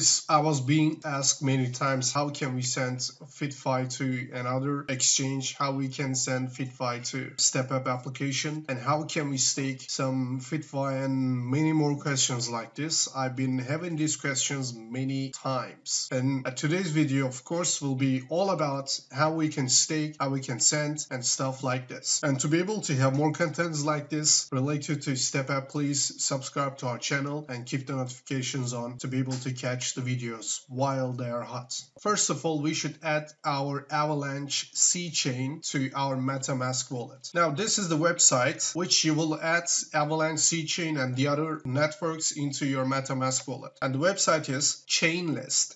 Guys, I was being asked many times how can we send FITFI to another exchange, how we can send FITFI to StepUp application, and how can we stake some FITFI, and many more questions like this. I've been having these questions many times, and today's video of course will be all about how we can stake, how we can send, and stuff like this. And to be able to have more contents like this related to StepUp, please subscribe to our channel and keep the notifications on to be able to catch the videos while they are hot. First of all, we should add our Avalanche C chain to our MetaMask wallet. Now, this is the website which you will add Avalanche C chain and the other networks into your MetaMask wallet. And the website is chainlist.org.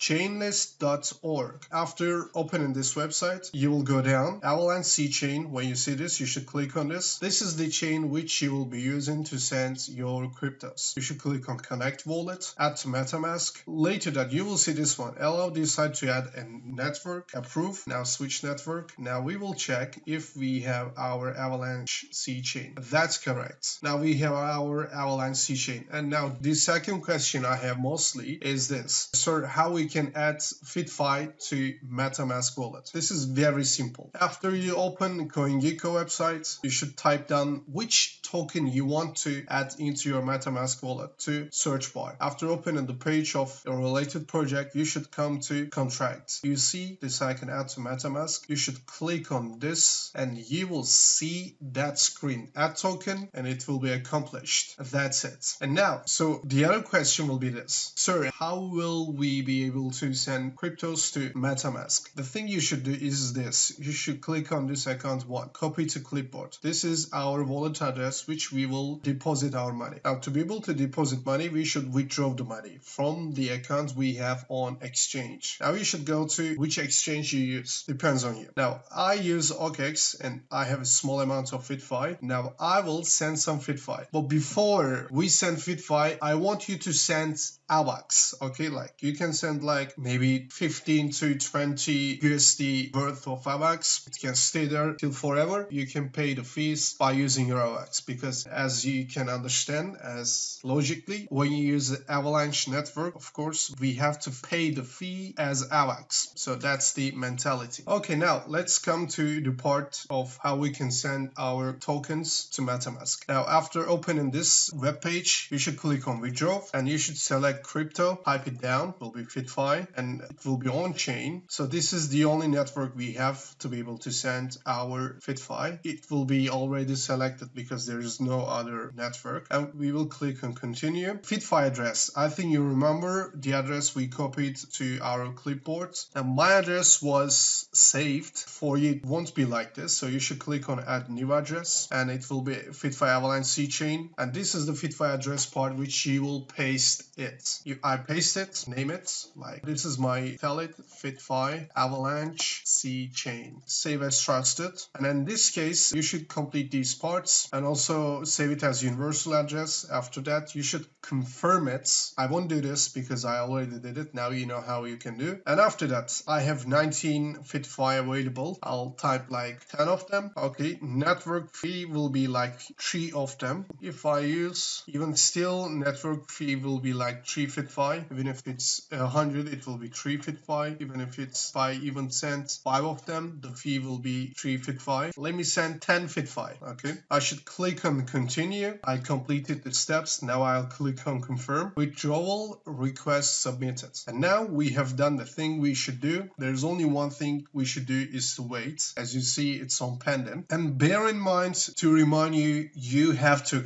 After opening this website, you will go down Avalanche C chain. When you see this, you should click on this. This is the chain which you will be using to send your cryptos. You should click on Connect Wallet, add to MetaMask. Later that you will see this one, allow this site to add a network, approve. Now switch network. Now we will check if we have our Avalanche C chain. That's correct. Now we have our Avalanche C chain. And now the second question I have mostly is this: sir, how we can add FITFI to MetaMask wallet? This is very simple. After you open CoinGecko website, you should type down which token you want to add into your MetaMask wallet to search bar. After opening the page of a related project, you should come to contract. You see this icon, add to MetaMask. You should click on this and you will see that screen, add token, and it will be accomplished. That's it. And now, so the other question will be this: sir, how will we be able to send cryptos to MetaMask? The thing you should do is this: you should click on this account one, copy to clipboard. This is our wallet address which we will deposit our money. Now, to be able to deposit money, we should withdraw the money from the account we have on exchange. Now you should go to which exchange you use, depends on you. Now I use OKX and I have a small amount of FITFI. Now I will send some FITFI, but before we send FITFI, I want you to send AVAX. Okay, like you can send like maybe 15 to 20 USD worth of AVAX. It can stay there till forever. You can pay the fees by using your AVAX, because as you can understand, as logically, when you use the Avalanche network, of course we have to pay the fee as AVAX. So that's the mentality. Okay, now let's come to the part of how we can send our tokens to MetaMask. Now after opening this web page, you should click on withdraw and you should select crypto, type it down, will be FITFI, and it will be on chain. So this is the only network we have to be able to send our FITFI. It will be already selected because there is no other network, and we will click on continue. FITFI address, I think you remember the address we copied to our clipboard, and my address was saved. For you it won't be like this, so you should click on add new address and it will be FITFI Avalanche C chain, and this is the FITFI address part which you will paste it. I paste it, name it, like this is my tell FITFI Avalanche C chain, save as trusted. And in this case you should complete these parts and also save it as universal address. After that you should confirm it. I won't do this because I already did it. Now you know how you can do. And after that I have 19 FITFI available. I'll type like 10 of them. Okay, network fee will be like 3 of them. If I use even still, network fee will be like 3 FITFI. Even if it's 100, it will be 3 FITFI. Even if it's by even send 5 of them, the fee will be 3 FITFI. Let me send 10 FITFI. Okay, I should click on continue. I completed the steps. Now I'll click on confirm. Withdrawal request submitted. And now we have done the thing we should do. There's only one thing we should do, is to wait. As you see, it's on pending. And bear in mind, to remind you, you have to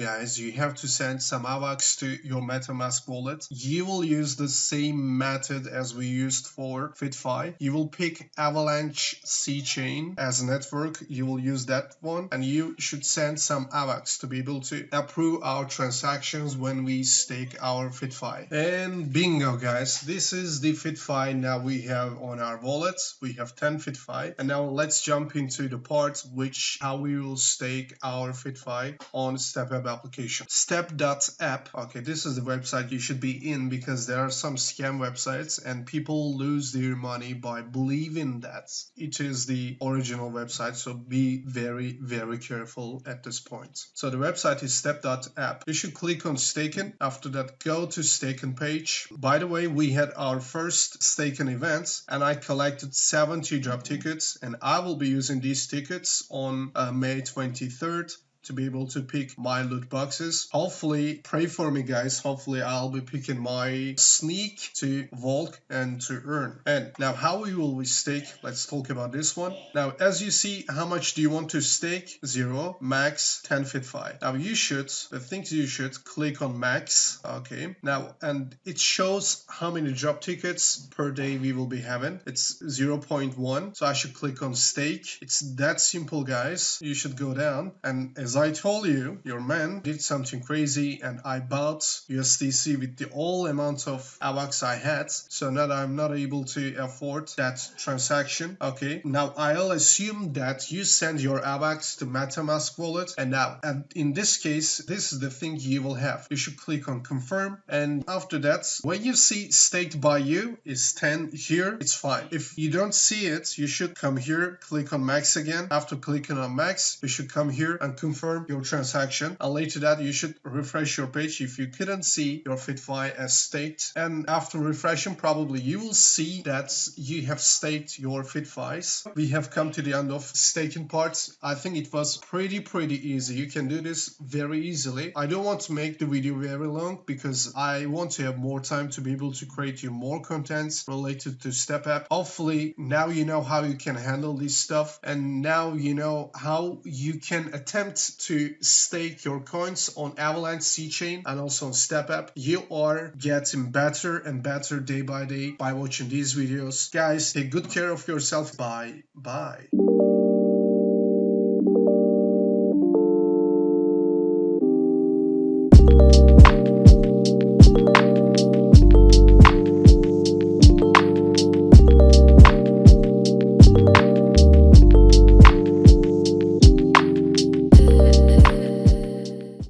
send some AVAX to your MetaMask wallet. You will use the same method as we used for FITFI. You will pick Avalanche C chain as a network. You will use that one, and you should send some AVAX to be able to approve our transactions when we stake our FITFI. And bingo, guys, this is the FITFI now we have on our wallet. We have 10 FITFI, and now let's jump into the part which how we will stake our FITFI on StepUp application. Step.app. Okay, this is the website you should be in, because there are some scam websites and people lose their money by believing that it is the original website. So be very, very careful at this point. So the website is step.app. You should click on staking. After that, go to staking page. By the way, we had our first staking event and I collected 70 drop tickets, and I will be using these tickets on May 23rd to be able to pick my loot boxes. Hopefully, pray for me guys, hopefully I'll be picking my sneak to Volk and to earn. And now how will we stake? Let's talk about this one. Now as you see, how much do you want to stake? 0, max 10 FITFI. Now you should, the things you should click on max. Okay, now and it shows how many drop tickets per day we will be having. It's 0.1, so I should click on stake. It's that simple guys. You should go down, and as I told you, your man did something crazy and I bought USDC with the all amount of AVAX I had, so now I'm not able to afford that transaction. Okay, now I'll assume that you send your AVAX to MetaMask wallet, and now and in this case, this is the thing you will have. You should click on confirm, and after that, when you see staked by you is 10 here, it's fine. If you don't see it, you should come here, click on max again. After clicking on max, you should come here and confirm your transaction, and later that you should refresh your page if you couldn't see your FITFI as staked, and after refreshing probably you will see that you have staked your FITFIs. We have come to the end of staking parts. I think it was pretty easy. You can do this very easily. I don't want to make the video very long because I want to have more time to be able to create you more content related to Step App. Hopefully now you know how you can handle this stuff, and now you know how you can attempt to stake your coins on Avalanche C chain and also on Step App. You are getting better and better day by day by watching these videos. Guys, take good care of yourself. Bye.